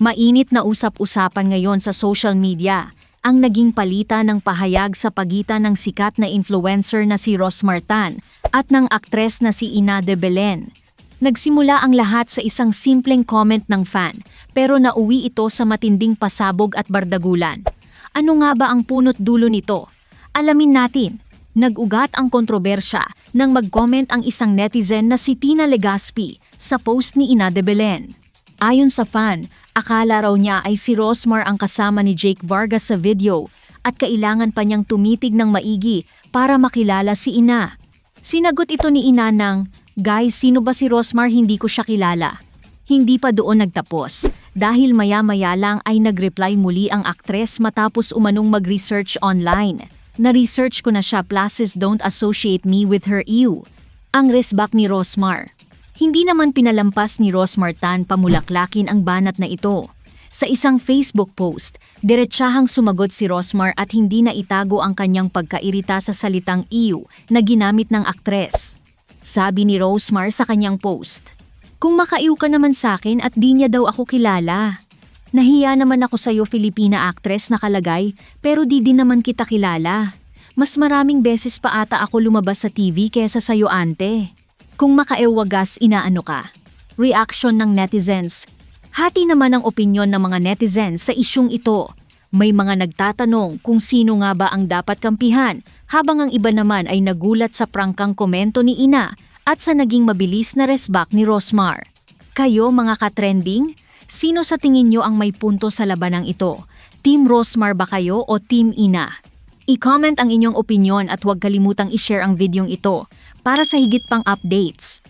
Mainit na usap-usapan ngayon sa social media ang naging palitan ng pahayag sa pagitan ng sikat na influencer na si Rosmar Tan at ng aktres na si Ina de Belen. Nagsimula ang lahat sa isang simpleng comment ng fan pero nauwi ito sa matinding pasabog at bardagulan. Ano nga ba ang punot dulo nito? Alamin natin. Nag-ugat ang kontrobersya nang mag-comment ang isang netizen na si Tina Legaspi sa post ni Ina de Belen. Ayon sa fan, akala raw niya ay si Rosmar ang kasama ni Jake Vargas sa video at kailangan pa niyang tumitig ng maigi para makilala si Ina. Sinagot ito ni Ina ng, "Guys, sino ba si Rosmar? Hindi ko siya kilala." Hindi pa doon nagtapos dahil maya-maya lang ay nag-reply muli ang aktres matapos umanong mag-research online. Na-research ko na siya, please don't associate me with her ew. Ang resback ni Rosmar. Hindi naman pinalampas ni Rosmar Tan pamulaklakin ang banat na ito. Sa isang Facebook post, diretsahang sumagot si Rosmar at hindi na itago ang kanyang pagkairita sa salitang ew na ginamit ng aktres. Sabi ni Rosmar sa kanyang post, "Kung makaiw ka naman sa akin at di niya daw ako kilala. Nahiya naman ako sa'yo, Filipina actress nakalagay, pero di din naman kita kilala. Mas maraming beses pa ata ako lumabas sa TV kesa sa'yo, ante. Kung makaiwagas, inaano ka?" Reaction ng netizens. Hati naman ang opinyon ng mga netizens sa isyung ito. May mga nagtatanong kung sino nga ba ang dapat kampihan, habang ang iba naman ay nagulat sa prangkang komento ni Ina at sa naging mabilis na resback ni Rosmar. Kayo mga ka-trending? Sino sa tingin nyo ang may punto sa labanang ito? Team Rosmar ba kayo o Team Ina? I-comment ang inyong opinyon at huwag kalimutang i-share ang videong ito para sa higit pang updates.